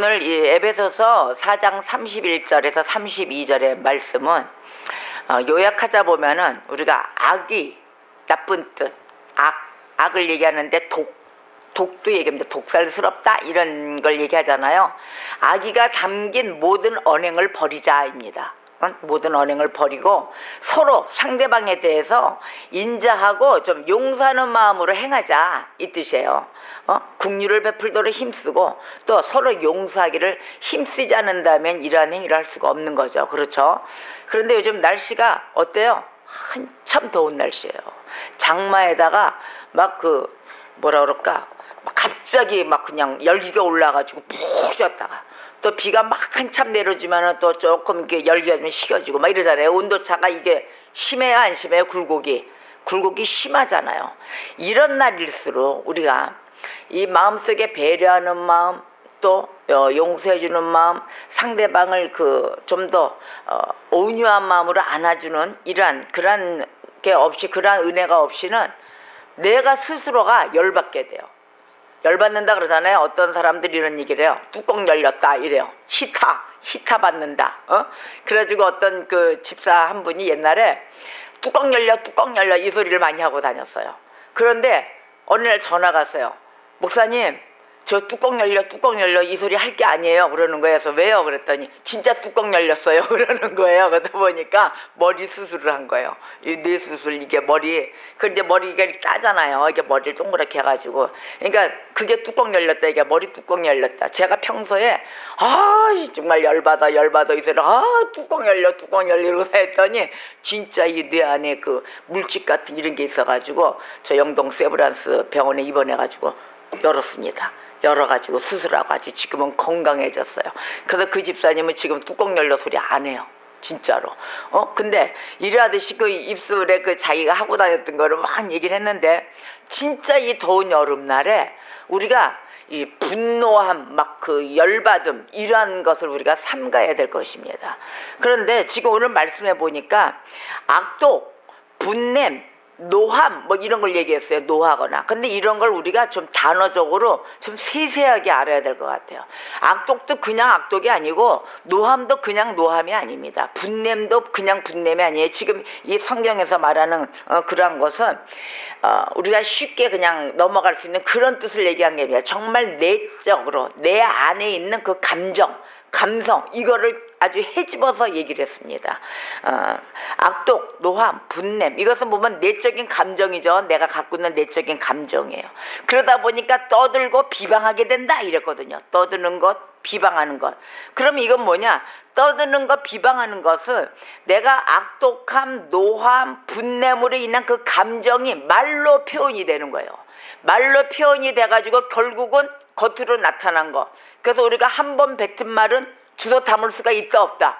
오늘 이 에베소서 4장 31절에서 32절의 말씀은 요약하자 보면은 우리가 악이 나쁜 뜻, 악을 얘기하는데 독도 얘기합니다. 독살스럽다 이런 걸 얘기하잖아요. 악의가 담긴 모든 언행을 버리자입니다. 모든 언행을 버리고 서로 상대방에 대해서 인자하고 좀 용서하는 마음으로 행하자 이 뜻이에요. 긍휼을 베풀도록 힘쓰고 또 서로 용서하기를 힘쓰지 않는다면 이러한 행위를 할 수가 없는 거죠. 그렇죠? 그런데 요즘 날씨가 어때요? 한참 더운 날씨예요. 장마에다가 막 뭐라 그럴까? 갑자기 막 그냥 열기가 올라가지고 푹 졌다가 또 비가 막 한참 내려주면은 또 조금 이렇게 열기가 좀 식어지고 막 이러잖아요. 온도차가 이게 심해요, 안 심해요? 굴곡이 심하잖아요. 이런 날일수록 우리가 이 마음속에 배려하는 마음, 또 용서해주는 마음, 상대방을 좀 더 온유한 마음으로 안아주는 그러한 게 없이, 그러한 은혜가 없이는 내가 스스로가 열받게 돼요. 열받는다 그러잖아요. 어떤 사람들이 이런 얘기를 해요. 뚜껑 열렸다 이래요. 히타 받는다. 그래가지고 어떤 집사 한 분이 옛날에 뚜껑 열려 이 소리를 많이 하고 다녔어요. 그런데 어느 날 전화가 왔어요. 목사님, 저 뚜껑 열려 이 소리 할 게 아니에요 그러는 거예요. 그래서 왜요? 그랬더니 진짜 뚜껑 열렸어요 그러는 거예요. 그러다 보니까 머리 수술을 한 거예요. 이 뇌 수술, 이게 이제 머리가 따잖아요. 이게 머리를 동그랗게 해가지고, 그러니까 그게 뚜껑 열렸다, 이게 머리 뚜껑 열렸다. 제가 평소에 정말 열받아 이 소리, 뚜껑 열려 이러고서 했더니 진짜 이 뇌 안에 물집 같은 이런 게 있어가지고 저 영동 세브란스 병원에 입원해가지고 열어가지고 수술하고 아주 지금은 건강해졌어요. 그래서 그 집사님은 지금 뚜껑 열려 소리 안 해요. 진짜로. 근데 이러하듯이 입술에 자기가 하고 다녔던 거를 막 얘기를 했는데, 진짜 이 더운 여름날에 우리가 이 분노함, 열받음, 이러한 것을 우리가 삼가야 될 것입니다. 그런데 지금 오늘 말씀해 보니까 악독, 분냄, 노함 이런 걸 얘기했어요. 노하거나. 근데 이런 걸 우리가 좀 단어적으로 좀 세세하게 알아야 될 것 같아요. 악독도 그냥 악독이 아니고 노함도 그냥 노함이 아닙니다. 분냄도 그냥 분냄이 아니에요. 지금 이 성경에서 말하는 그러한 것은 우리가 쉽게 그냥 넘어갈 수 있는 그런 뜻을 얘기한 게 아니라 정말 내적으로 내 안에 있는 그 감성, 이거를 아주 헤집어서 얘기를 했습니다. 악독, 노함, 분냄, 이것은 보면 내적인 감정이죠. 내가 갖고 있는 내적인 감정이에요. 그러다 보니까 떠들고 비방하게 된다 이랬거든요. 떠드는 것, 비방하는 것. 그럼 이건 뭐냐? 떠드는 것, 비방하는 것은 내가 악독함, 노함, 분냄으로 인한 그 감정이 말로 표현이 되는 거예요. 말로 표현이 돼가지고 결국은 겉으로 나타난 거. 그래서 우리가 한 번 뱉은 말은 주워 담을 수가 있다 없다?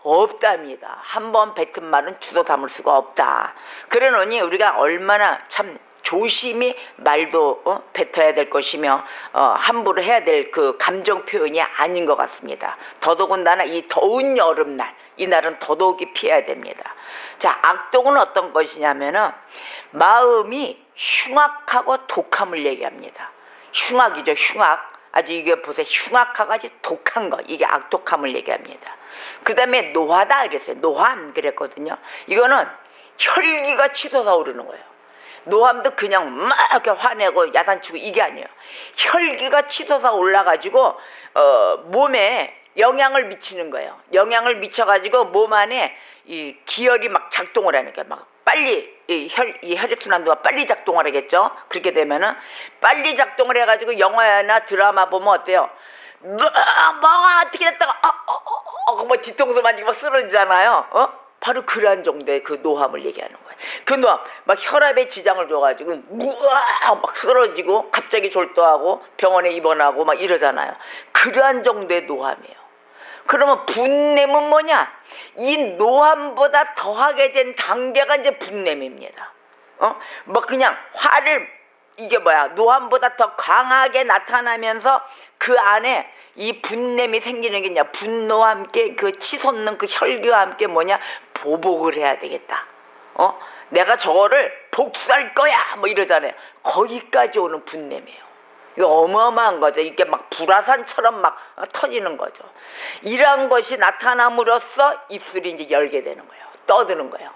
없답니다. 한 번 뱉은 말은 주워 담을 수가 없다. 그러느니 우리가 얼마나 참 조심히 말도 뱉어야 될 것이며 함부로 해야 될 그 감정 표현이 아닌 것 같습니다. 더더군다나 이 더운 여름날, 이날은 더더욱이 피해야 됩니다. 자, 악독은 어떤 것이냐면은 마음이 흉악하고 독함을 얘기합니다. 흉악이죠, 흉악. 아주 이게 보세요. 흉악하고 아주 독한 거. 이게 악독함을 얘기합니다. 그 다음에 노하다 그랬어요. 노함 그랬거든요. 이거는 혈기가 치솟아 오르는 거예요. 노함도 그냥 막 이렇게 화내고 야단치고 이게 아니에요. 혈기가 치솟아 올라가지고 몸에 영향을 미치는 거예요. 영향을 미쳐가지고 몸 안에 이 기혈이 막 작동을 하니까 막 빨리 이 혈액순환도가 빨리 작동을 하겠죠. 그렇게 되면은 빨리 작동을 해가지고 영화나 드라마 보면 어때요? 어떻게 됐다가 뒤통수 만지고 막 쓰러지잖아요. 바로 그러한 정도의 그 노함을 얘기하는 거예요. 그 노함, 막 혈압에 지장을 줘가지고 막 쓰러지고 갑자기 졸도하고 병원에 입원하고 막 이러잖아요. 그러한 정도의 노함이에요. 그러면 분냄은 뭐냐? 이 노함보다 더하게 된 단계가 이제 분냄입니다. 그냥 화를, 이게 노함보다 더 강하게 나타나면서 그 안에 이 분냄이 생기는 게 분노와 함께 그 치솟는 그 혈기와 함께 보복을 해야 되겠다. 내가 저거를 복수할 거야 이러잖아요. 거기까지 오는 분냄이에요. 이거 어마어마한 거죠. 이게 막 불화산처럼 막 터지는 거죠. 이러한 것이 나타남으로써 입술이 이제 열게 되는 거예요. 떠드는 거예요.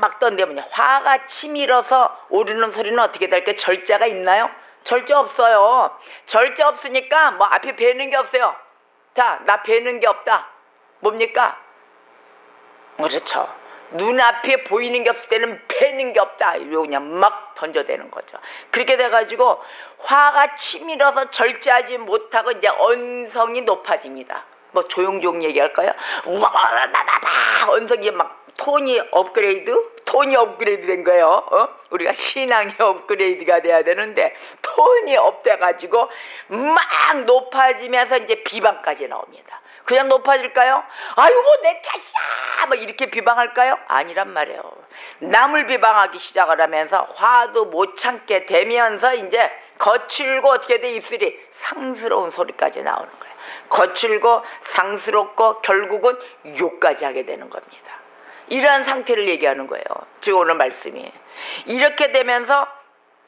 막 떠는데 화가 치밀어서 오르는 소리는 어떻게 될까? 절자가 있나요? 절자 없어요. 절자 없으니까 뭐 앞에 베는 게 없어요. 자, 나 베는 게 없다. 뭡니까? 그렇죠. 눈앞에 보이는 게 없을 때는 베는 게 없다. 이러고 그냥 막 던져대는 거죠. 그렇게 돼가지고 화가 치밀어서 절제하지 못하고 이제 언성이 높아집니다. 뭐 조용조용 얘기할까요? 언성이 막 톤이 업그레이드 된 거예요. 우리가 신앙이 업그레이드가 돼야 되는데 톤이 업돼가지고 막 높아지면서 이제 비방까지 나옵니다. 그냥 높아질까요? 아이고 내 탓이야 뭐 이렇게 비방할까요? 아니란 말이에요. 남을 비방하기 시작을 하면서 화도 못 참게 되면서 이제 거칠고 어떻게 돼? 입술이 상스러운 소리까지 나오는 거예요. 거칠고 상스럽고 결국은 욕까지 하게 되는 겁니다. 이러한 상태를 얘기하는 거예요. 지금 오늘 말씀이. 이렇게 되면서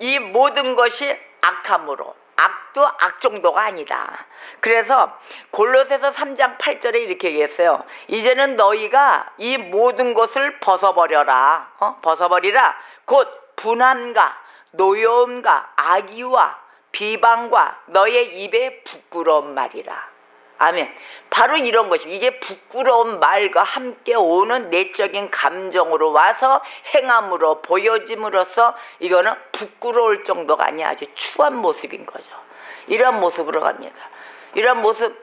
이 모든 것이 악함으로, 악도 악 정도가 아니다. 그래서 골로새서 3장 8절에 이렇게 얘기했어요. 이제는 너희가 이 모든 것을 벗어버려라. 벗어버리라. 곧 분함과 노여움과 악의와 비방과 너의 입에 부끄러운 말이라. 아멘. 바로 이런 것입니다. 이게 부끄러운 말과 함께 오는 내적인 감정으로 와서 행함으로 보여짐으로써 이거는 부끄러울 정도가 아니야. 아주 추한 모습인 거죠. 이러한 모습으로 갑니다. 이러한 모습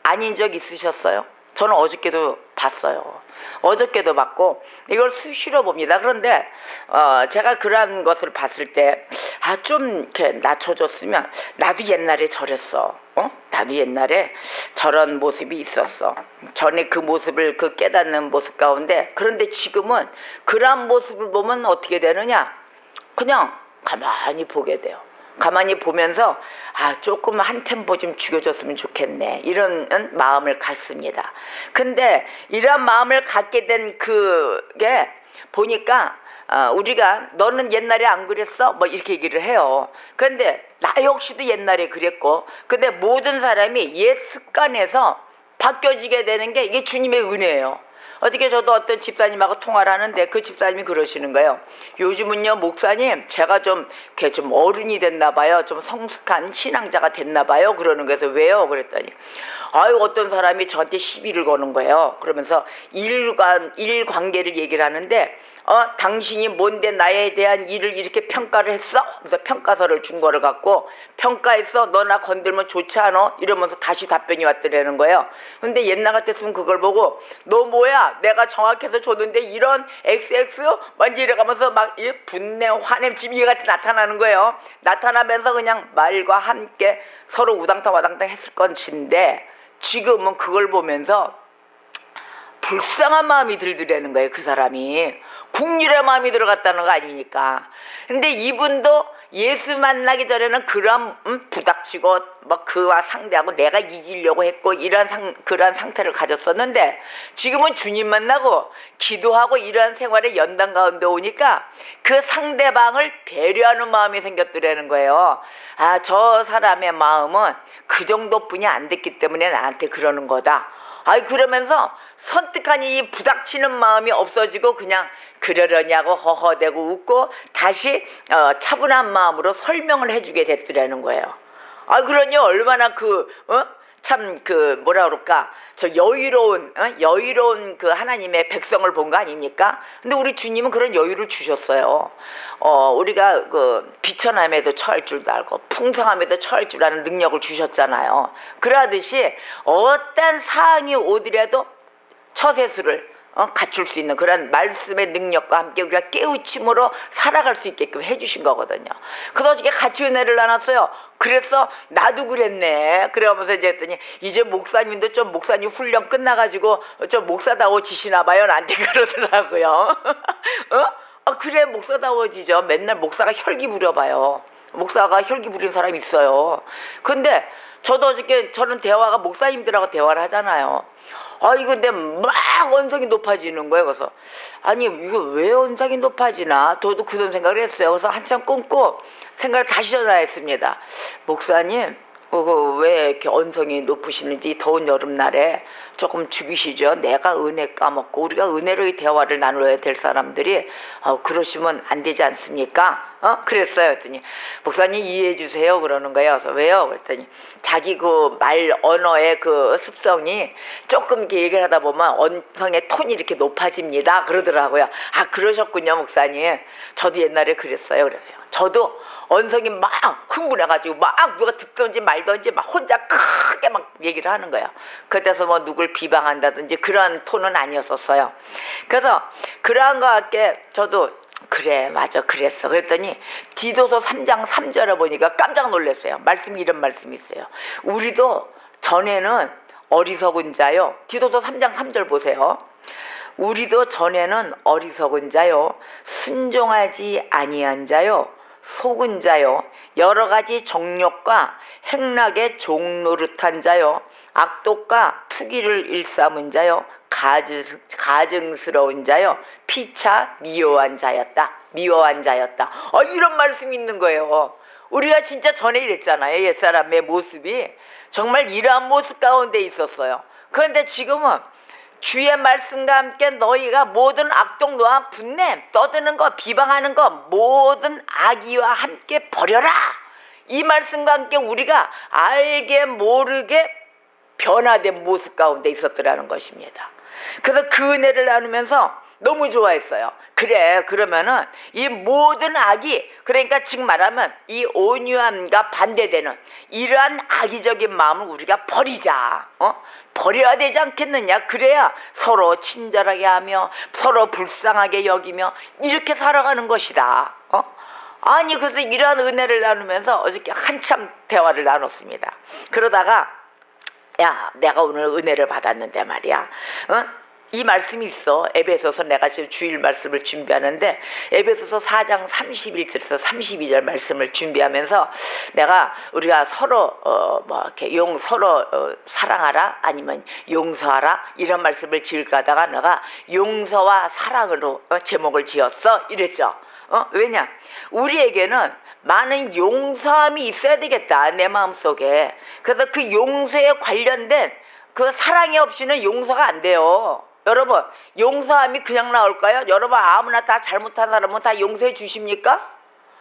아닌 적 있으셨어요? 저는 어저께도 봤어요. 어저께도 봤고 이걸 수시로 봅니다. 그런데 제가 그러한 것을 봤을 때 좀 이렇게 낮춰줬으면 나도 옛날에 저랬어. 나도 옛날에 저런 모습이 있었어. 전에 그 모습을 그 깨닫는 모습 가운데 그런데 지금은 그러한 모습을 보면 어떻게 되느냐? 그냥 가만히 보게 돼요. 가만히 보면서 조금 한 템포 좀 죽여줬으면 좋겠네 이런 마음을 갖습니다. 근데 이런 마음을 갖게 된 그게 보니까 우리가 너는 옛날에 안 그랬어? 뭐 이렇게 얘기를 해요. 그런데 나 역시도 옛날에 그랬고 근데 모든 사람이 옛 습관에서 바뀌어지게 되는 게 이게 주님의 은혜예요. 어저께 저도 어떤 집사님하고 통화를 하는데 그 집사님이 그러시는 거예요. 요즘은요 목사님 제가 좀 어른이 됐나 봐요. 좀 성숙한 신앙자가 됐나 봐요. 그러는 거에서 왜요? 그랬더니 어떤 사람이 저한테 시비를 거는 거예요. 그러면서 일 관계를 얘기를 하는데 당신이 뭔데 나에 대한 일을 이렇게 평가를 했어? 그래서 평가서를 준 거를 갖고 평가했어? 너 나 건들면 좋지 않아? 이러면서 다시 답변이 왔더라는 거예요. 근데 옛날 같았으면 그걸 보고 너 뭐야? 내가 정확해서 줬는데 이런 XX? 먼저 이래가면서 막 분내 화냄 지미 같이 나타나는 거예요. 나타나면서 그냥 말과 함께 서로 우당탕 와당탕 했을 건데 지금은 그걸 보면서 불쌍한 마음이 들더라는 거예요. 그 사람이 국률의 마음이 들어갔다는 거 아닙니까? 근데 이분도 예수 만나기 전에는 그런 부닥치고 뭐 그와 상대하고 내가 이기려고 했고 그러한 상태를 가졌었는데 지금은 주님 만나고 기도하고 이러한 생활에 연단 가운데 오니까 그 상대방을 배려하는 마음이 생겼더라는 거예요. 저 사람의 마음은 그 정도뿐이 안 됐기 때문에 나한테 그러는 거다. 그러면서 선뜻하니 이 부닥치는 마음이 없어지고 그냥 그러려냐고 허허대고 웃고 다시 차분한 마음으로 설명을 해주게 됐더라는 거예요. 그러니 얼마나 참 뭐라 그럴까 저 여유로운 그 하나님의 백성을 본 거 아닙니까? 근데 우리 주님은 그런 여유를 주셨어요. 우리가 그 비천함에도 처할 줄도 알고 풍성함에도 처할 줄 아는 능력을 주셨잖아요. 그러하듯이 어떤 사항이 오더라도 처세술을 갖출 수 있는 그런 말씀의 능력과 함께 우리가 깨우침으로 살아갈 수 있게끔 해주신 거거든요. 그래서 어저께 같이 은혜를 나눴어요. 그래서 나도 그랬네. 그러면서 이제 했더니 이제 목사님도 좀 목사님 훈련 끝나가지고 좀 목사다워지시나 봐요. 나한테 그러더라고요. 그래 목사다워지죠. 맨날 목사가 혈기 부려봐요. 목사가 혈기 부리는 사람이 있어요. 근데 저도 어저께 저는 대화가 목사님들하고 대화를 하잖아요. 아이 근데 막 언성이 높아지는 거예요. 그래서 아니 이거 왜 언성이 높아지나 저도 그런 생각을 했어요. 그래서 한참 끊고 생각을 다시 전화했습니다. 목사님 왜 이렇게 언성이 높으시는지 더운 여름날에 조금 죽이시죠. 내가 은혜 까먹고 우리가 은혜로 이 대화를 나눠야 될 사람들이 그러시면 안 되지 않습니까? 그랬어요. 그랬더니 목사님 이해해 주세요 그러는 거예요. 그래서 왜요? 그랬더니 자기 그 말 언어의 그 습성이 조금 이렇게 얘기를 하다 보면 언성의 톤이 이렇게 높아집니다 그러더라고요. 아 그러셨군요 목사님. 저도 옛날에 그랬어요. 그랬어요. 저도 언성이 막 흥분해가지고 막 누가 듣든지 말든지 막 혼자 크게 막 얘기를 하는 거예요. 그때서 뭐 누굴 비방한다든지 그런 톤은 아니었었어요. 그래서 그러한 것 같게 저도 그래 맞아 그랬어. 그랬더니 디도서 3장 3절에 보니까 깜짝 놀랐어요. 말씀이 이런 말씀이 있어요. 우리도 전에는 어리석은 자요. 디도서 3장 3절 보세요. 우리도 전에는 어리석은 자요 순종하지 아니한 자요 속은 자요 여러 가지 정욕과 행락의 종노릇한 자요 악독과 투기를 일삼은 자요 가증스러운 자요 피차 미워한 자였다. 이런 말씀이 있는 거예요. 우리가 진짜 전에 이랬잖아요. 옛사람의 모습이 정말 이러한 모습 가운데 있었어요. 그런데 지금은 주의 말씀과 함께 너희가 모든 악독 노함 분냄 떠드는 거 비방하는 거 모든 악의와 함께 버려라. 이 말씀과 함께 우리가 알게 모르게 변화된 모습 가운데 있었더라는 것입니다. 그래서 그 은혜를 나누면서 너무 좋아했어요. 그래 그러면은 이 모든 악이 그러니까 지금 말하면 이 온유함과 반대되는 이러한 악의적인 마음을 우리가 버리자. 버려야 되지 않겠느냐. 그래야 서로 친절하게 하며 서로 불쌍하게 여기며 이렇게 살아가는 것이다. 아니 그래서 이러한 은혜를 나누면서 어저께 한참 대화를 나눴습니다. 그러다가 야 내가 오늘 은혜를 받았는데 말이야. 이 말씀이 있어. 에베소서 내가 지금 주일 말씀을 준비하는데 에베소서 4장 31절에서 32절 말씀을 준비하면서 내가 우리가 서로 이렇게 서로 사랑하라 아니면 용서하라 이런 말씀을 지을까 하다가 내가 용서와 사랑으로 제목을 지었어 이랬죠. 왜냐 우리에게는 많은 용서함이 있어야 되겠다 내 마음속에. 그래서 그 용서에 관련된 그 사랑이 없이는 용서가 안 돼요. 여러분 용서함이 그냥 나올까요? 여러분 아무나 다 잘못한 사람은 다 용서해 주십니까?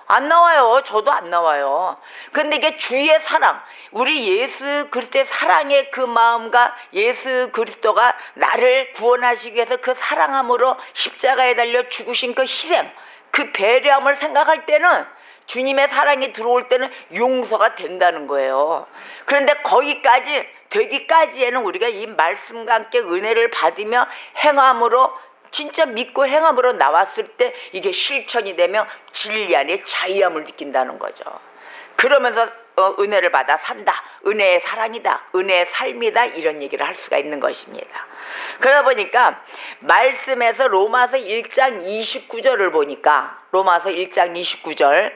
안 나와요. 저도 안 나와요. 근데 이게 주의 사랑, 우리 예수 그리스도의 사랑의 그 마음과 예수 그리스도가 나를 구원하시기 위해서 그 사랑함으로 십자가에 달려 죽으신 그 희생, 그 배려함을 생각할 때는 주님의 사랑이 들어올 때는 용서가 된다는 거예요. 그런데 거기까지 되기까지에는 우리가 이 말씀과 함께 은혜를 받으며 행함으로 진짜 믿고 행함으로 나왔을 때 이게 실천이 되면 진리 안에 자유함을 느낀다는 거죠. 그러면서 은혜를 받아 산다. 은혜의 사랑이다. 은혜의 삶이다. 이런 얘기를 할 수가 있는 것입니다. 그러다 보니까 말씀에서 로마서 1장 29절을 보니까 로마서 1장 29절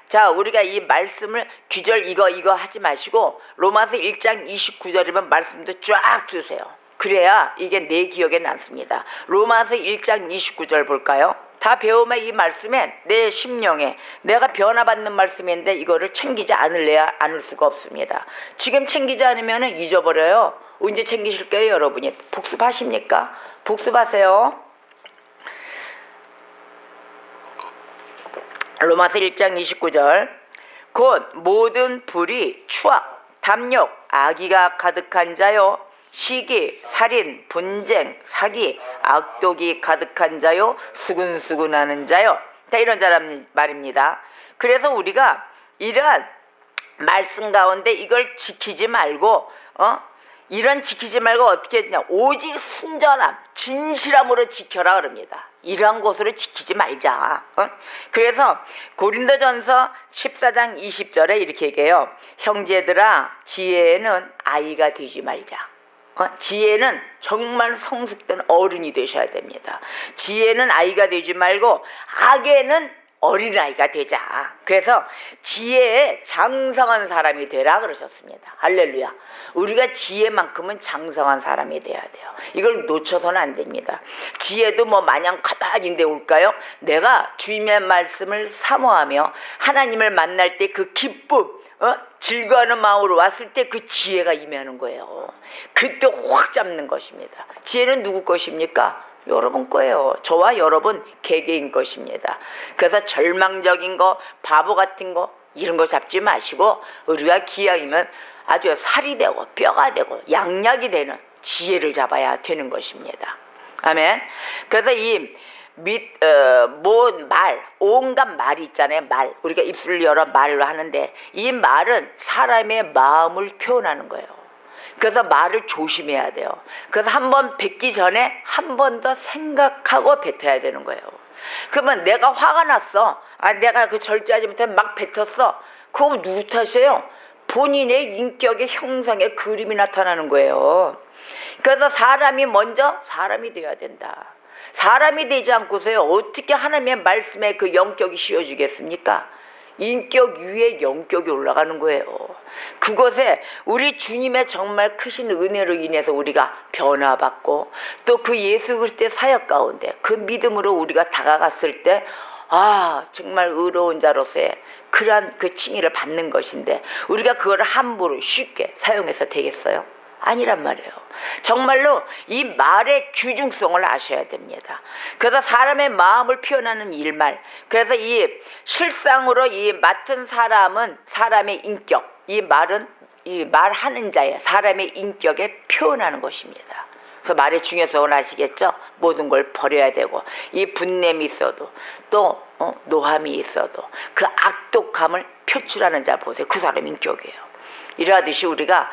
자 우리가 이 말씀을 귀절 이거 하지 마시고 로마서 1장 29절이면 말씀도 쫙 주세요. 그래야 이게 내 기억에 남습니다. 로마서 1장 29절 볼까요? 다 배우면 이 말씀에 내 심령에 내가 변화받는 말씀인데 이거를 챙기지 않을 수가 없습니다. 지금 챙기지 않으면 잊어버려요. 언제 챙기실 거예요 여러분이? 복습하십니까? 복습하세요. 로마서 1장 29절 곧 모든 불의, 추악, 탐욕, 악의가 가득한 자요 시기, 살인, 분쟁, 사기, 악독이 가득한 자요 수근수근하는 자요 다 이런 자란 말입니다. 그래서 우리가 이러한 말씀 가운데 이걸 지키지 말고 이런 지키지 말고 어떻게 했냐 오직 순전함, 진실함으로 지켜라 그럽니다. 이러한 것으로 지키지 말자. 그래서 고린도전서 14장 20절에 이렇게 얘기해요. 형제들아 지혜에는 아이가 되지 말자. 지혜는 정말 성숙된 어른이 되셔야 됩니다. 지혜는 아이가 되지 말고 악에는 어린아이가 되자. 그래서 지혜에 장성한 사람이 되라 그러셨습니다. 할렐루야. 우리가 지혜만큼은 장성한 사람이 돼야 돼요. 이걸 놓쳐서는 안 됩니다. 지혜도 뭐 마냥 가만인데 올까요? 내가 주님의 말씀을 사모하며 하나님을 만날 때 그 기쁨, 즐거워하는 마음으로 왔을 때 그 지혜가 임하는 거예요. 그때 확 잡는 것입니다. 지혜는 누구 것입니까? 여러분 거예요. 저와 여러분 개개인 것입니다. 그래서 절망적인 거, 바보 같은 거 이런 거 잡지 마시고 우리가 기왕이면 아주 살이 되고 뼈가 되고 양약이 되는 지혜를 잡아야 되는 것입니다. 아멘. 그래서 이 온갖 말이 있잖아요. 말. 우리가 입술을 열어 말로 하는데 이 말은 사람의 마음을 표현하는 거예요. 그래서 말을 조심해야 돼요. 그래서 한번 뱉기 전에 한 번 더 생각하고 뱉어야 되는 거예요. 그러면 내가 화가 났어. 내가 그 절제하지 못해 막 뱉었어. 그거 누구 탓이에요? 본인의 인격의 형성의 그림이 나타나는 거예요. 그래서 사람이 먼저 사람이 되어야 된다. 사람이 되지 않고서요 어떻게 하나님의 말씀에 그 영격이 씌워지겠습니까? 인격 위에 영격이 올라가는 거예요. 그것에 우리 주님의 정말 크신 은혜로 인해서 우리가 변화받고 또 그 예수 그리스도의 사역 가운데 그 믿음으로 우리가 다가갔을 때 정말 의로운 자로서의 그러한 그 칭의를 받는 것인데 우리가 그거를 함부로 쉽게 사용해서 되겠어요? 아니란 말이에요. 정말로 이 말의 귀중성을 아셔야 됩니다. 그래서 사람의 마음을 표현하는 일말, 그래서 이 실상으로 이 맡은 사람은 사람의 인격, 이 말은 이 말하는 자의 사람의 인격에 표현하는 것입니다. 그 말의 중요성을 아시겠죠? 모든 걸 버려야 되고 이 분냄이 있어도 또 노함이 있어도 그 악독함을 표출하는 자 보세요. 그 사람 인격이에요. 이러하듯이 우리가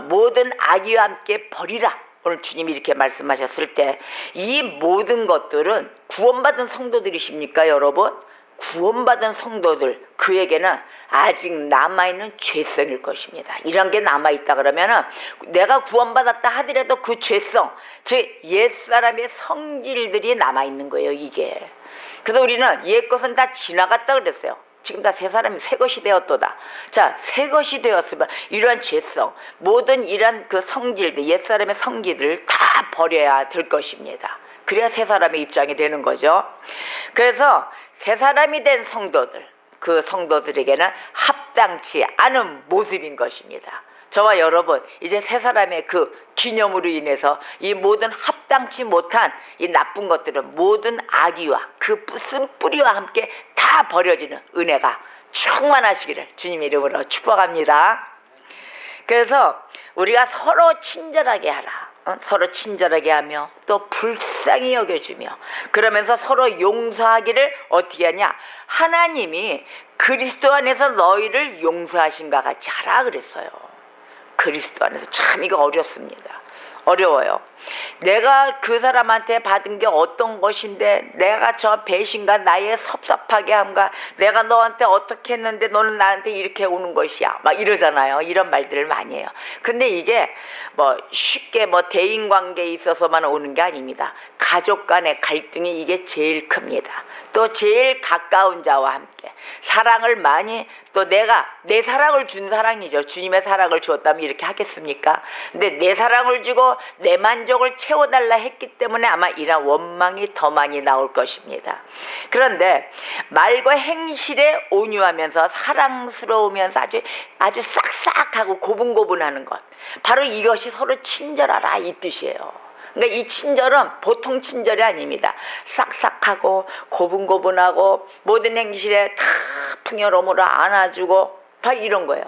모든 악의와 함께 버리라. 오늘 주님이 이렇게 말씀하셨을 때 이 모든 것들은 구원받은 성도들이십니까 여러분? 구원받은 성도들 그에게는 아직 남아있는 죄성일 것입니다. 이런 게 남아있다 그러면은 내가 구원받았다 하더라도 그 죄성 즉 옛사람의 성질들이 남아있는 거예요 이게. 그래서 우리는 옛것은 다 지나갔다 그랬어요. 지금 다 새 사람이 새 것이 되었도다. 자, 새 것이 되었으면 이러한 죄성, 모든 이러한 그 성질들, 옛사람의 성질들을 다 버려야 될 것입니다. 그래야 새 사람의 입장이 되는 거죠. 그래서 새 사람이 된 성도들, 그 성도들에게는 합당치 않은 모습인 것입니다. 저와 여러분 이제 새 사람의 그 기념으로 인해서 이 모든 합당치 못한 이 나쁜 것들은 모든 악의와 그 쓴뿌리와 함께 다 버려지는 은혜가 충만하시기를 주님 이름으로 축복합니다. 그래서 우리가 서로 친절하게 하라. 서로 친절하게 하며 또 불쌍히 여겨주며 그러면서 서로 용서하기를 어떻게 하냐? 하나님이 그리스도 안에서 너희를 용서하신과 같이 하라 그랬어요. 그리스도 안에서 참 이거 어렵습니다. 어려워요. 내가 그 사람한테 받은 게 어떤 것인데 내가 저 배신과 나의 섭섭하게 함과 내가 너한테 어떻게 했는데 너는 나한테 이렇게 오는 것이야 막 이러잖아요. 이런 말들을 많이 해요. 근데 이게 뭐 쉽게 뭐 대인관계에 있어서만 오는 게 아닙니다. 가족 간의 갈등이 이게 제일 큽니다. 또 제일 가까운 자와 함께 사랑을 많이 또 내가 내 사랑을 준 사랑이죠. 주님의 사랑을 주었다면 이렇게 하겠습니까? 근데 내 사랑을 주고 내 만족을 채워달라 했기 때문에 아마 이런 원망이 더 많이 나올 것입니다. 그런데 말과 행실에 온유하면서 사랑스러우면서 아주 싹싹하고 고분고분하는 것 바로 이것이 서로 친절하라 이 뜻이에요. 그러니까 이 친절은 보통 친절이 아닙니다. 싹싹하고 고분고분하고 모든 행실에 다 풍요로움으로 안아주고 바로 이런 거예요.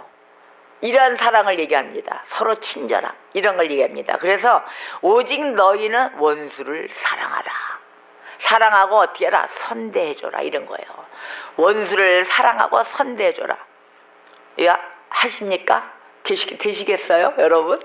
이러한 사랑을 얘기합니다. 서로 친절함 이런 걸 얘기합니다. 그래서 오직 너희는 원수를 사랑하라. 사랑하고 어떻게 해라? 선대해줘라 이런 거예요. 원수를 사랑하고 선대해줘라. 야 하십니까? 되시겠어요 여러분?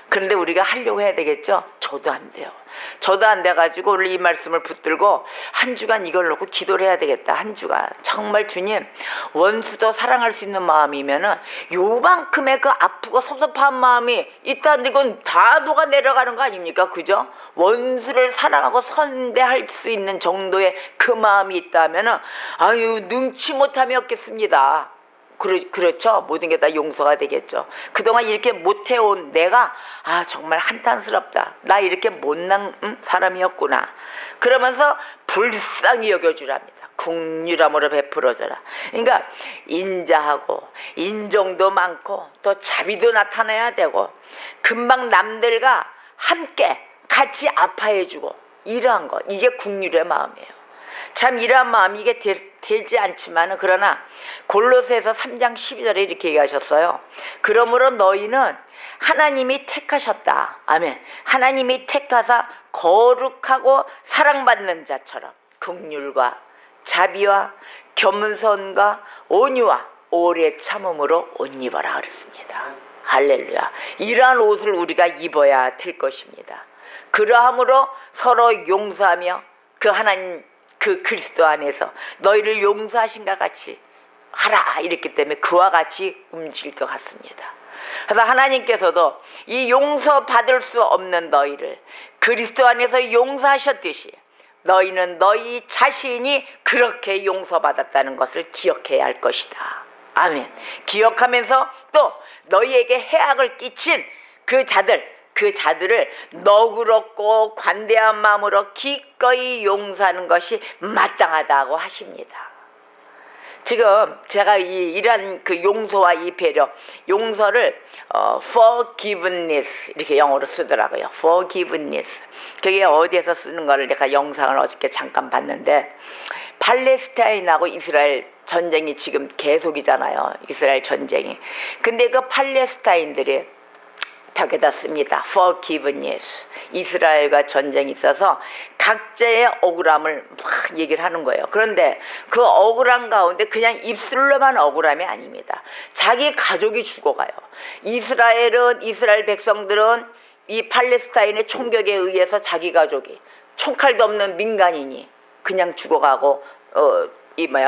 그런데 우리가 하려고 해야 되겠죠? 저도 안 돼요. 저도 안 돼가지고 오늘 이 말씀을 붙들고 한 주간 이걸 놓고 기도를 해야 되겠다. 한 주간 정말 주님, 원수도 사랑할 수 있는 마음이면은 요만큼의 그 아프고 섭섭한 마음이 있다는 건 다 녹아 내려가는 거 아닙니까? 그죠? 원수를 사랑하고 선대할 수 있는 정도의 그 마음이 있다면은 아유, 능치 못함이 없겠습니다. 그렇죠. 모든 게 다 용서가 되겠죠. 그동안 이렇게 못해온 내가 정말 한탄스럽다. 나 이렇게 못난 사람이었구나. 그러면서 불쌍히 여겨주랍니다. 국률함으로 베풀어줘라. 그러니까 인자하고 인정도 많고 또 자비도 나타내야 되고 금방 남들과 함께 같이 아파해주고 이러한 것, 이게 국률의 마음이에요. 참 이러한 마음이 이게 되지 않지만은 그러나 골로새서 3장 12절에 이렇게 얘기하셨어요. 그러므로 너희는 하나님이 택하셨다. 아멘. 하나님이 택하사 거룩하고 사랑받는 자처럼 긍휼과 자비와 겸손과 온유와 오래 참음으로 옷 입어라 그랬습니다. 할렐루야. 이러한 옷을 우리가 입어야 될 것입니다. 그러함으로 서로 용서하며 그 하나님 그 그리스도 안에서 너희를 용서하신가 같이 하라 이랬기 때문에 그와 같이 움직일 것 같습니다. 그래서 하나님께서도 이 용서받을 수 없는 너희를 그리스도 안에서 용서하셨듯이 너희는 너희 자신이 그렇게 용서받았다는 것을 기억해야 할 것이다. 아멘. 기억하면서 또 너희에게 해악을 끼친 그 자들을 너그럽고 관대한 마음으로 기꺼이 용서하는 것이 마땅하다고 하십니다. 지금 제가 이러한 그 용서와 이 배려, 용서를 forgiveness 이렇게 영어로 쓰더라고요. forgiveness. 그게 어디에서 쓰는 거를 내가 영상을 어저께 잠깐 봤는데 팔레스타인하고 이스라엘 전쟁이 지금 계속이잖아요. 이스라엘 전쟁이. 근데 그 팔레스타인들이 벽에다 씁니다. forgiveness. 이스라엘과 전쟁이 있어서 각자의 억울함을 막 얘기를 하는 거예요. 그런데 그 억울함 가운데 그냥 입술로만 억울함이 아닙니다. 자기 가족이 죽어가요. 이스라엘 백성들은 이 팔레스타인의 총격에 의해서 자기 가족이 총칼도 없는 민간인이 그냥 죽어가고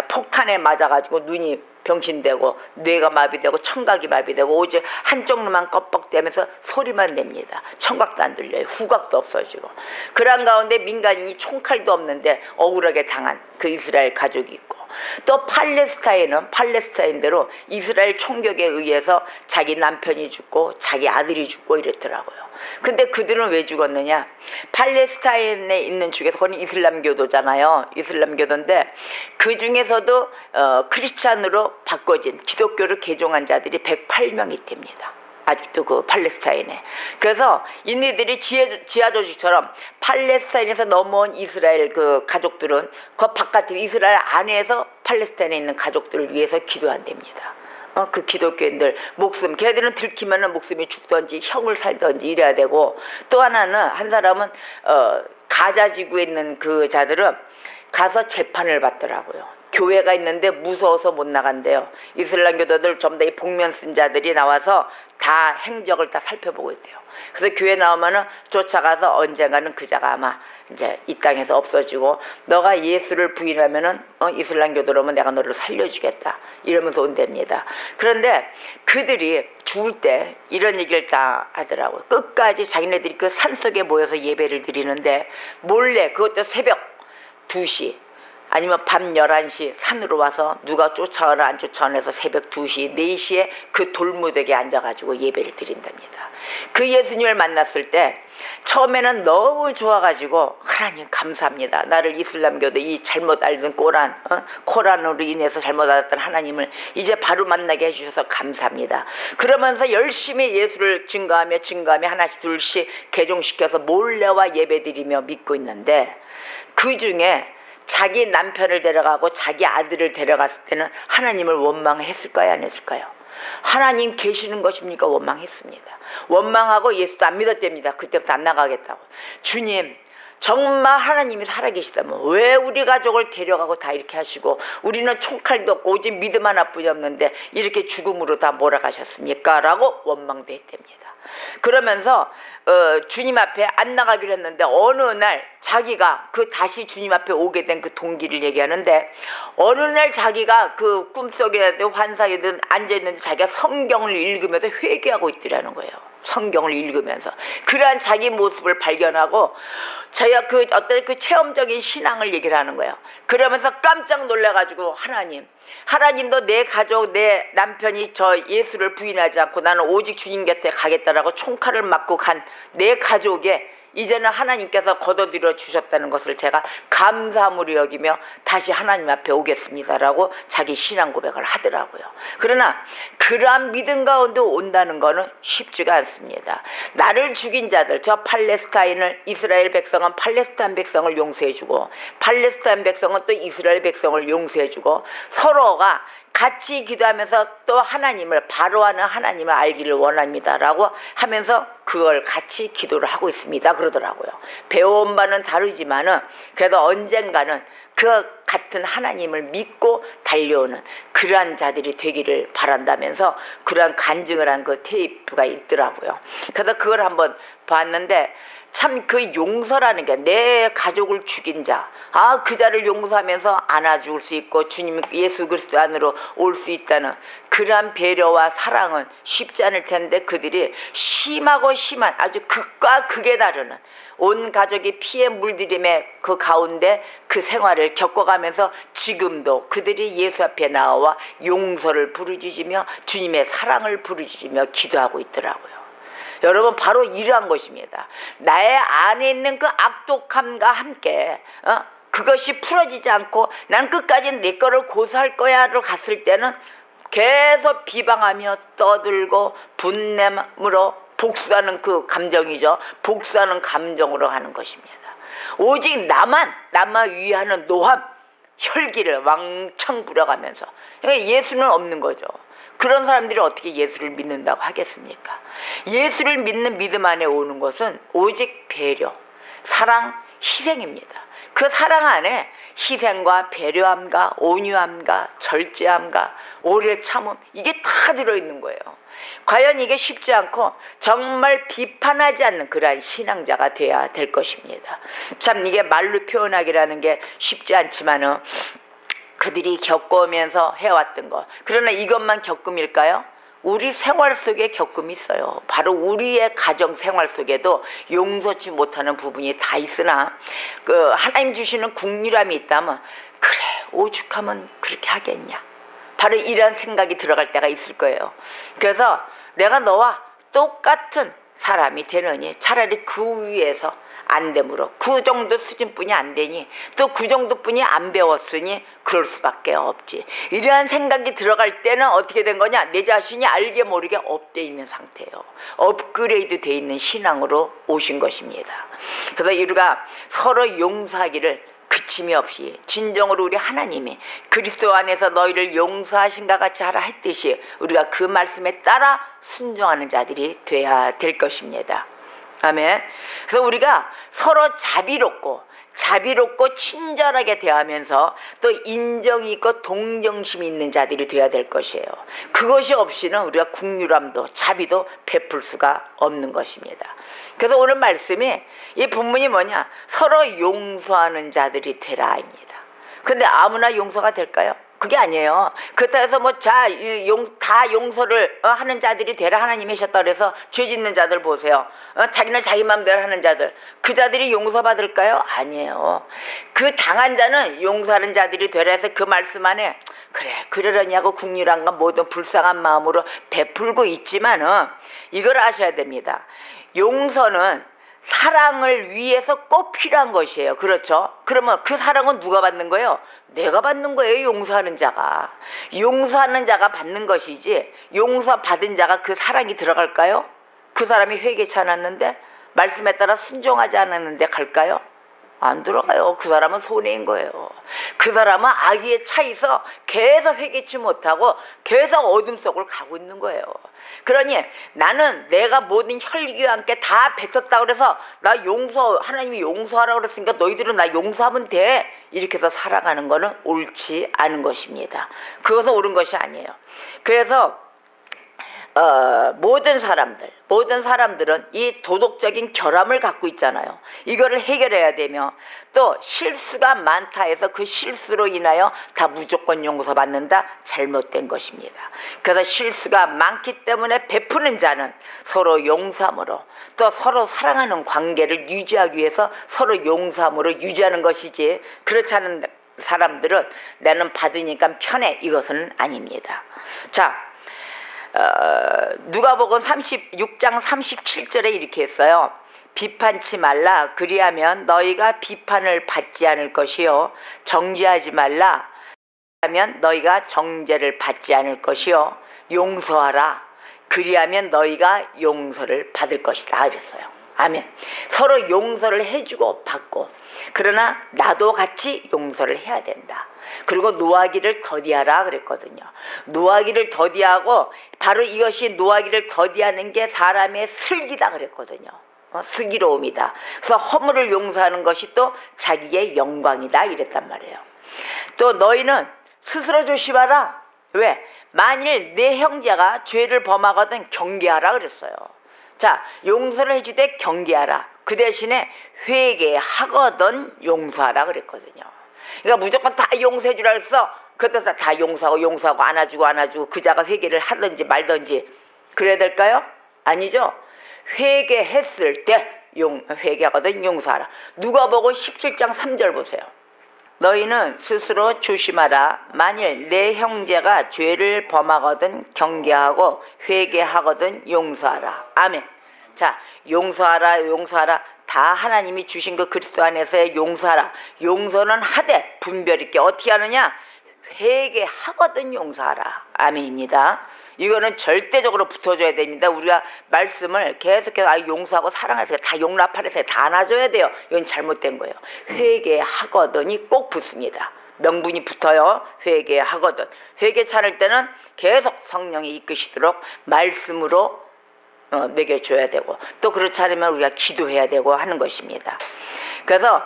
폭탄에 맞아가지고 눈이 병신되고 뇌가 마비되고 청각이 마비되고 오직 한쪽 눈만 껌뻑대면서 소리만 냅니다. 청각도 안 들려요. 후각도 없어지고 그런 가운데 민간인이 총칼도 없는데 억울하게 당한 그 이스라엘 가족이 있고 또 팔레스타인대로 이스라엘 총격에 의해서 자기 남편이 죽고 자기 아들이 죽고 이랬더라고요. 근데 그들은 왜 죽었느냐? 팔레스타인에 있는 중에서 그건 이슬람교도잖아요. 이슬람교도인데 그 중에서도 크리스찬으로 바꿔진 기독교를 개종한 자들이 108명이 됩니다. 아직도 그 팔레스타인에. 그래서 이네들이 지하조직처럼 팔레스타인에서 넘어온 이스라엘 그 가족들은 그 바깥에 이스라엘 안에서 팔레스타인에 있는 가족들을 위해서 기도한답니다. 그 기독교인들 목숨 걔들은 들키면은 목숨이 죽든지 형을 살든지 이래야 되고 또 하나는 한 사람은 가자 지구에 있는 그 자들은 가서 재판을 받더라고요. 교회가 있는데 무서워서 못 나간대요. 이슬람 교도들 전부 다 이 복면 쓴 자들이 나와서 다 행적을 다 살펴보고 있대요. 그래서 교회 나오면은 쫓아가서 언젠가는 그 자가 아마 이제 이 땅에서 없어지고 너가 예수를 부인하면은 이슬람 교도로면 내가 너를 살려주겠다 이러면서 온답니다. 그런데 그들이 죽을 때 이런 얘기를 다 하더라고요. 끝까지 자기네들이 그 산속에 모여서 예배를 드리는데 몰래 그것도 새벽 2시 아니면 밤 11시 산으로 와서 누가 쫓아오나 안 쫓아오나 해서 새벽 2시, 4시에 그 돌무더기에 앉아가지고 예배를 드린답니다. 그 예수님을 만났을 때 처음에는 너무 좋아가지고 하나님 감사합니다. 나를 이슬람교도 이 잘못 알던 코란으로 인해서 잘못 알았던 하나님을 이제 바로 만나게 해주셔서 감사합니다. 그러면서 열심히 예수를 증거하며 하나씩 둘씩 개종시켜서 몰래와 예배드리며 믿고 있는데 그 중에 자기 남편을 데려가고 자기 아들을 데려갔을 때는 하나님을 원망했을까요? 안 했을까요? 하나님 계시는 것입니까? 원망했습니다. 원망하고 예수도 안 믿었답니다. 그때부터 안 나가겠다고. 주님 정말 하나님이 살아계시다면 왜 우리 가족을 데려가고 다 이렇게 하시고 우리는 총칼도 없고 오직 믿음 하나뿐이 없는데 이렇게 죽음으로 다 몰아가셨습니까? 라고 원망도 했답니다. 그러면서 주님 앞에 안 나가기로 했는데 어느 날 자기가 그 다시 주님 앞에 오게 된 그 동기를 얘기하는데, 어느 날 자기가 그 꿈속이든 환상이든 앉아있는데 자기가 성경을 읽으면서 회개하고 있더라는 거예요. 성경을 읽으면서 그러한 자기 모습을 발견하고 자기가 그 어떤 그 체험적인 신앙을 얘기를 하는 거예요. 그러면서 깜짝 놀라가지고 하나님도 내 가족, 내 남편이 저 예수를 부인하지 않고 나는 오직 주님 곁에 가겠다라고 총칼을 맞고 간 내 가족에 이제는 하나님께서 거둬들여 주셨다는 것을 제가 감사함으로 여기며 다시 하나님 앞에 오겠습니다라고 자기 신앙 고백을 하더라고요. 그러나 그러한 믿음 가운데 온다는 것은 쉽지가 않습니다. 나를 죽인 자들, 저 팔레스타인을, 이스라엘 백성은 팔레스타인 백성을 용서해주고 팔레스타인 백성은 또 이스라엘 백성을 용서해주고 서로가 같이 기도하면서 또 하나님을, 바로하는 하나님을 알기를 원합니다라고 하면서 그걸 같이 기도를 하고 있습니다 그러더라고요. 배워온 바는 다르지만은 그래도 언젠가는 그 같은 하나님을 믿고 달려오는 그러한 자들이 되기를 바란다면서 그러한 간증을 한 그 테이프가 있더라고요. 그래서 그걸 한번 봤는데 참 그 용서라는 게 내 가족을 죽인 자, 그 자를 용서하면서 안아줄 수 있고 주님 예수 그리스도 안으로 올 수 있다는 그러한 배려와 사랑은 쉽지 않을 텐데 그들이 심하고 심한 아주 극과 극에 다르는 온 가족이 피에 물들임의 그 가운데 그 생활을 겪어가면서 지금도 그들이 예수 앞에 나와 용서를 부르짖으며 주님의 사랑을 부르짖으며 기도하고 있더라고요. 여러분, 바로 이러한 것입니다. 나의 안에 있는 그 악독함과 함께 그것이 풀어지지 않고 난 끝까지 내 거를 고수할 거야로 갔을 때는 계속 비방하며 떠들고 분냄으로 복수하는 그 감정이죠. 복수하는 감정으로 가는 것입니다. 오직 나만 위하는 노함, 혈기를 왕창 부려가면서, 그러니까 예수는 없는 거죠. 그런 사람들이 어떻게 예수를 믿는다고 하겠습니까? 예수를 믿는 믿음 안에 오는 것은 오직 배려, 사랑, 희생입니다. 그 사랑 안에 희생과 배려함과 온유함과 절제함과 오래 참음, 이게 다 들어있는 거예요. 과연 이게 쉽지 않고 정말 비판하지 않는 그러한 신앙자가 돼야 될 것입니다. 참 이게 말로 표현하기라는 게 쉽지 않지만은 그들이 겪어오면서 해왔던 것, 그러나 이것만 겪음일까요? 우리 생활 속에 겪음이 있어요. 바로 우리의 가정 생활 속에도 용서치 못하는 부분이 다 있으나 그 하나님 주시는 국률함이 있다면 그래 오죽하면 그렇게 하겠냐, 바로 이런 생각이 들어갈 때가 있을 거예요. 그래서 내가 너와 똑같은 사람이 되느니 차라리 그 위에서 안 되므로 그 정도 수준뿐이 안 되니 또 그 정도뿐이 안 배웠으니 그럴 수밖에 없지. 이러한 생각이 들어갈 때는 어떻게 된 거냐, 내 자신이 알게 모르게 업돼 있는 상태예요. 업그레이드 돼 있는 신앙으로 오신 것입니다. 그래서 우리가 서로 용서하기를 그침이 없이 진정으로 우리 하나님이 그리스도 안에서 너희를 용서하신가 같이 하라 했듯이 우리가 그 말씀에 따라 순종하는 자들이 돼야 될 것입니다. 아멘. 그래서 우리가 서로 자비롭고 친절하게 대하면서 또 인정이 있고 동정심이 있는 자들이 돼야 될 것이에요. 그것이 없이는 우리가 긍휼함도 자비도 베풀 수가 없는 것입니다. 그래서 오늘 말씀이 이 본문이 뭐냐, 서로 용서하는 자들이 되라입니다. 근데 아무나 용서가 될까요? 그게 아니에요. 그렇다고 해서 다 용서를 하는 자들이 되라 하나님이 하셨다 그래서 죄 짓는 자들 보세요. 자기는 자기 마음대로 하는 자들, 그 자들이 용서받을까요? 아니에요. 그 당한 자는 용서하는 자들이 되라 해서 그 말씀 안에 그러려냐고 긍휼한가 모든 불쌍한 마음으로 베풀고 있지만은 이걸 아셔야 됩니다. 용서는 사랑을 위해서 꼭 필요한 것이에요. 그렇죠? 그러면 그 사랑은 누가 받는 거예요? 내가 받는 거예요. 용서하는 자가 받는 것이지 용서받은 자가 그 사랑이 들어갈까요? 그 사람이 회개치 않았는데 말씀에 따라 순종하지 않았는데 갈까요? 안 들어가요. 그 사람은 손해인 거예요. 그 사람은 아기에 차있어 계속 회개치 못하고 계속 어둠 속을 가고 있는 거예요. 그러니 나는 내가 모든 혈기와 함께 다 뱉었다 그래서 나 하나님이 용서하라 그랬으니까 너희들은 나 용서하면 돼, 이렇게 해서 살아가는 거는 옳지 않은 것입니다. 그것은 옳은 것이 아니에요. 그래서 모든 사람들은 이 도덕적인 결함을 갖고 있잖아요. 이거를 해결해야 되며, 또 실수가 많다 해서 그 실수로 인하여 다 무조건 용서받는다? 잘못된 것입니다. 그래서 실수가 많기 때문에 베푸는 자는 서로 용서함으로, 또 서로 사랑하는 관계를 유지하기 위해서 서로 용서함으로 유지하는 것이지, 그렇지 않은 사람들은 나는 받으니까 편해, 이것은 아닙니다. 자, 누가복음 36장 37절에 이렇게 했어요. 비판치 말라, 그리하면 너희가 비판을 받지 않을 것이요, 정죄하지 말라 하면 너희가 정죄를 받지 않을 것이요, 용서하라, 그리하면 너희가 용서를 받을 것이다, 그랬어요. 아멘. 서로 용서를 해주고 받고, 그러나 나도 같이 용서를 해야 된다. 그리고 노하기를 더디하라 그랬거든요. 노하기를 더디하고, 바로 이것이 노하기를 더디하는 게 사람의 슬기다 그랬거든요. 슬기로움이다. 그래서 허물을 용서하는 것이 또 자기의 영광이다 이랬단 말이에요. 또 너희는 스스로 조심하라. 왜? 만일 내 형제가 죄를 범하거든 경계하라 그랬어요. 자, 용서를 해주되 경계하라. 그 대신에 회개하거든 용서하라 그랬거든요. 그러니까 무조건 다 용서해 주라 그랬어. 그때서 다 용서하고 안아주고 그자가 회개를 하든지 말든지 그래야 될까요? 아니죠. 회개했을 때 회개하거든 용서하라. 누가복음 17장 3절 보세요. 너희는 스스로 조심하라. 만일 내 형제가 죄를 범하거든 경계하고 회개하거든 용서하라. 아멘. 자, 용서하라. 다 하나님이 주신 그 그리스도 안에서의 용서하라. 용서는 하되 분별 있게 어떻게 하느냐? 회개하거든 용서하라. 아멘입니다. 이거는 절대적으로 붙어줘야 됩니다. 우리가 말씀을 계속해서 용서하고 사랑하세요, 다 용납하세요, 다 안아줘야 돼요. 이건 잘못된 거예요. 회개하거든이 꼭 붙습니다. 명분이 붙어요. 회개하거든. 회개 차릴 때는 계속 성령이 이끄시도록 말씀으로 먹여줘야 되고, 또 그렇지 않으면 우리가 기도해야 되고 하는 것입니다. 그래서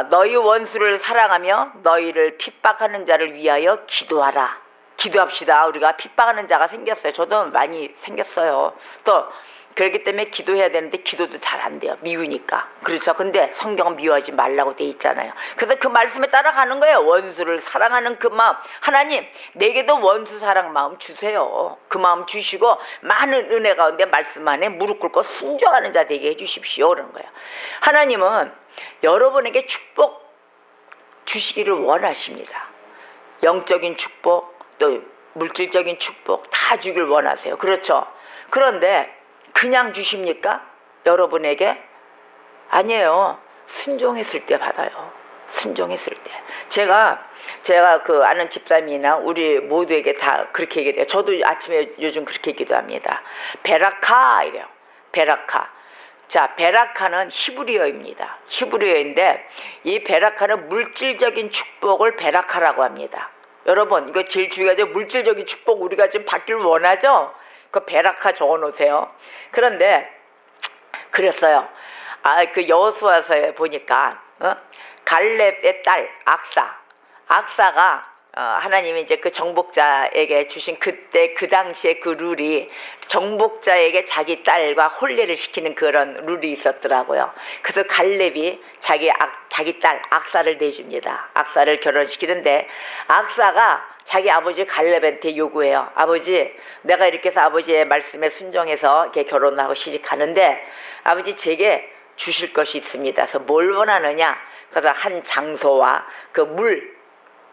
너희 원수를 사랑하며 너희를 핍박하는 자를 위하여 기도하라. 기도합시다. 우리가 핍박하는 자가 생겼어요. 저도 많이 생겼어요. 또 그렇기 때문에 기도해야 되는데 기도도 잘 안 돼요. 미우니까. 그렇죠. 근데 성경은 미워하지 말라고 돼 있잖아요. 그래서 그 말씀에 따라가는 거예요. 원수를 사랑하는 그 마음. 하나님, 내게도 원수 사랑 마음 주세요. 그 마음 주시고 많은 은혜 가운데 말씀 안에 무릎 꿇고 순종하는 자 되게 해주십시오. 그런 거예요. 하나님은 여러분에게 축복 주시기를 원하십니다. 영적인 축복, 또 물질적인 축복 다 주길 원하세요. 그렇죠. 그런데 그냥 주십니까? 여러분에게? 아니에요. 순종했을 때 받아요. 순종했을 때. 제가 그 아는 집사님이나 우리 모두에게 다 그렇게 얘기를 해요. 저도 아침에 요즘 그렇게 기도합니다. 베라카 이래요. 베라카. 자, 베라카는 히브리어입니다. 히브리어인데 이 베라카는 물질적인 축복을 베라카라고 합니다. 여러분, 이거 제일 중요하죠. 물질적인 축복 우리가 지금 받길 원하죠. 그 베라카 적어놓으세요. 그런데 그랬어요. 그 여호수아서에 보니까 갈렙의 딸 악사가 하나님이 이제 그 정복자에게 주신 그때 그 당시에 그 룰이 정복자에게 자기 딸과 혼례를 시키는 그런 룰이 있었더라고요. 그래서 갈렙이 자기 딸 악사를 내줍니다. 악사를 결혼시키는데 악사가 자기 아버지 갈렙한테 요구해요. 아버지, 내가 이렇게 해서 아버지의 말씀에 순종해서 이렇게 결혼하고 시집가는데 아버지 제게 주실 것이 있습니다. 그래서 뭘 원하느냐? 그래서 한 장소와 그 물,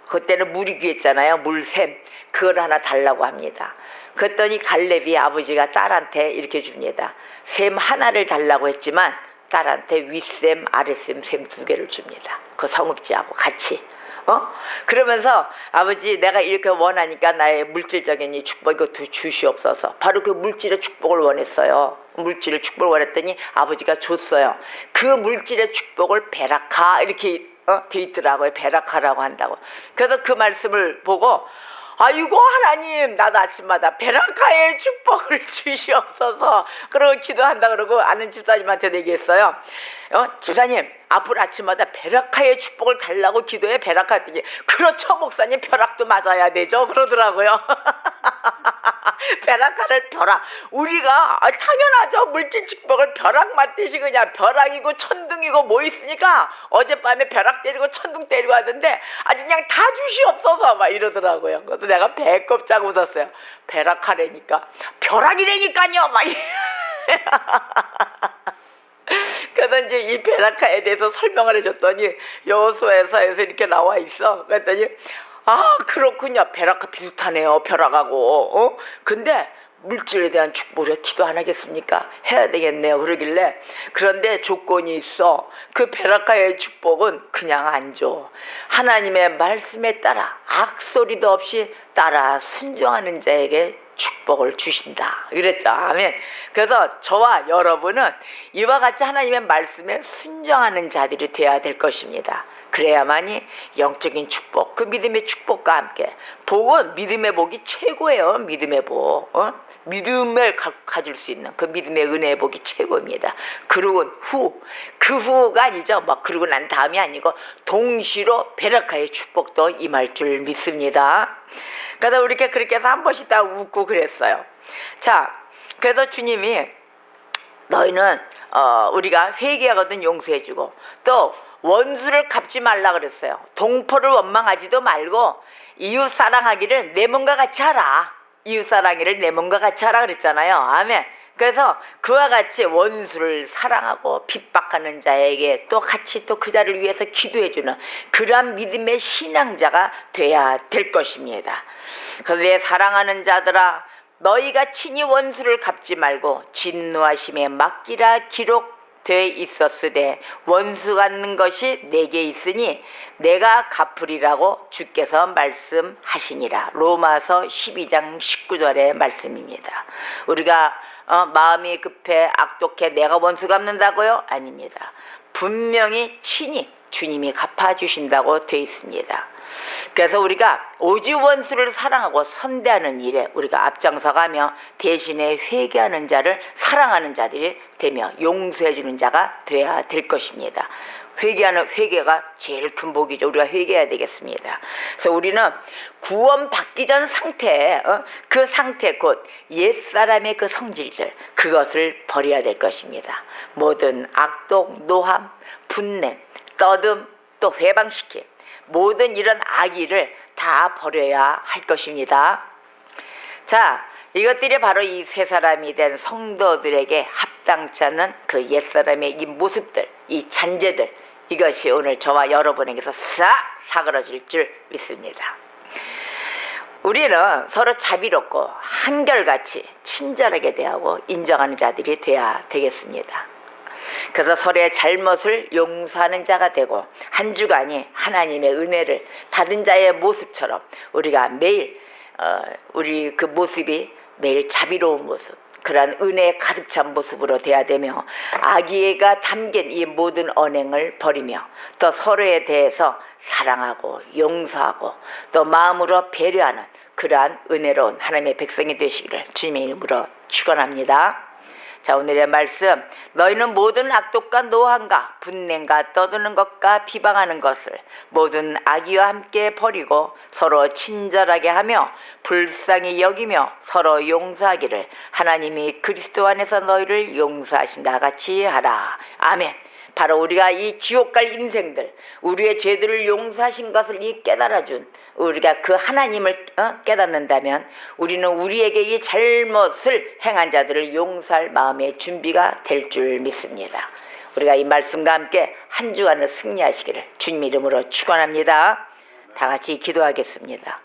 그때는 물이 귀했잖아요. 물샘, 그걸 하나 달라고 합니다. 그랬더니 갈렙이 아버지가 딸한테 이렇게 줍니다. 샘 하나를 달라고 했지만 딸한테 윗샘, 아랫샘, 샘 두 개를 줍니다. 그 성읍지하고 같이. 그러면서 아버지 내가 이렇게 원하니까 나의 물질적인 이 축복 이것도 주시옵소서. 바로 그 물질의 축복을 원했어요. 물질의 축복을 원했더니 아버지가 줬어요. 그 물질의 축복을 베라카 이렇게 돼 있더라고요. 베라카라고 한다고. 그래서 그 말씀을 보고 아이고 하나님 나도 아침마다 베라카의 축복을 주시옵소서 그러고 기도한다 그러고 아는 집사님한테 얘기했어요. 집사님 앞으로 아침마다 베라카의 축복을 달라고 기도해. 베라카 했더니 그렇죠 목사님 벼락도 맞아야 되죠 그러더라고요. 베라카를 벼락 우리가 당연하죠. 물질 축복을 벼락 맞듯이 그냥 벼락이고 천둥이고 뭐 있으니까 어젯밤에 벼락 때리고 천둥 때리고 하던데 아주 그냥 다 주시옵소서 막 이러더라고요. 그래서 내가 배꼽짝 웃었어요. 베라카라니까 벼락이라니까요 막 그래서 이제 이 베라카에 대해서 설명을 해줬더니 여호수아서에서 이렇게 나와 있어. 그랬더니 아 그렇군요. 베라카 비슷하네요 벼락하고. 근데 물질에 대한 축복을 기도 안 하겠습니까? 해야 되겠네요. 그러길래 그런데 조건이 있어. 그 베라카의 축복은 그냥 안 줘. 하나님의 말씀에 따라 악소리도 없이 따라 순종하는 자에게 축복을 주신다. 그랬죠. 아멘. 그래서 저와 여러분은 이와 같이 하나님의 말씀에 순종하는 자들이 되어야 될 것입니다. 그래야만이 영적인 축복, 그 믿음의 축복과 함께 복은 믿음의 복이 최고예요. 믿음의 복. 믿음을 가질 수 있는 그 믿음의 은혜의 복이 최고입니다. 그러고 그 후가 아니죠. 막 그러고 난 다음이 아니고 동시로 베라카의 축복도 임할 줄 믿습니다. 그래서 우리 그렇게 해서 한 번씩 다 웃고 그랬어요. 자, 그래서 주님이 너희는 우리가 회개하거든 용서해주고 또 원수를 갚지 말라 그랬어요. 동포를 원망하지도 말고 이웃 사랑하기를 내 몸과 같이 하라. 이웃 사랑하기를 내 몸과 같이 하라 그랬잖아요. 아멘. 그래서 그와 같이 원수를 사랑하고 핍박하는 자에게 또 같이 또 그 자를 위해서 기도해주는 그러한 믿음의 신앙자가 돼야 될 것입니다. 그래서 내 사랑하는 자들아 너희가 친히 원수를 갚지 말고 진노하심에 맡기라 기록돼 있었으되 원수 갚는 것이 내게 있으니 내가 갚으리라고 주께서 말씀하시니라. 로마서 12장 19절의 말씀입니다. 우리가 마음이 급해 악독해 내가 원수 갚는다고요? 아닙니다. 분명히 친히 주님이 갚아주신다고 되어 있습니다. 그래서 우리가 오직 원수를 사랑하고 선대하는 일에 우리가 앞장서가며 대신에 회개하는 자를 사랑하는 자들이 되며 용서해주는 자가 되어야 될 것입니다. 회개가 제일 큰 복이죠. 우리가 회개해야 되겠습니다. 그래서 우리는 구원받기 전 상태, 그 상태 곧 옛사람의 그 성질들 그것을 버려야 될 것입니다. 모든 악독, 노함, 분냄, 떠듬, 또 회방시킴 모든 이런 악의를 다 버려야 할 것입니다. 자, 이것들이 바로 이 새 사람이 된 성도들에게 합당치 않는 그 옛사람의 이 모습들, 이 잔재들 이것이 오늘 저와 여러분에게서 싹 사그러질 줄 믿습니다. 우리는 서로 자비롭고 한결같이 친절하게 대하고 인정하는 자들이 돼야 되겠습니다. 그래서 서로의 잘못을 용서하는 자가 되고 한 주간이 하나님의 은혜를 받은 자의 모습처럼 우리가 매일 우리 그 모습이 매일 자비로운 모습 그러한 은혜에 가득 찬 모습으로 돼야 되며 악의가 담긴 이 모든 언행을 버리며 또 서로에 대해서 사랑하고 용서하고 또 마음으로 배려하는 그러한 은혜로운 하나님의 백성이 되시기를 주님의 이름으로 축원합니다. 자, 오늘의 말씀 너희는 모든 악독과 노함과 분냄과 떠드는 것과 비방하는 것을 모든 악의와 함께 버리고 서로 친절하게 하며 불쌍히 여기며 서로 용서하기를 하나님이 그리스도 안에서 너희를 용서하신 바 같이 하라. 아멘. 바로 우리가 이 지옥 갈 인생들 우리의 죄들을 용서하신 것을 이 깨달아준 우리가 그 하나님을 깨닫는다면 우리는 우리에게 이 잘못을 행한 자들을 용서할 마음의 준비가 될 줄 믿습니다. 우리가 이 말씀과 함께 한 주간을 승리하시기를 주님 이름으로 축원합니다. 다 같이 기도하겠습니다.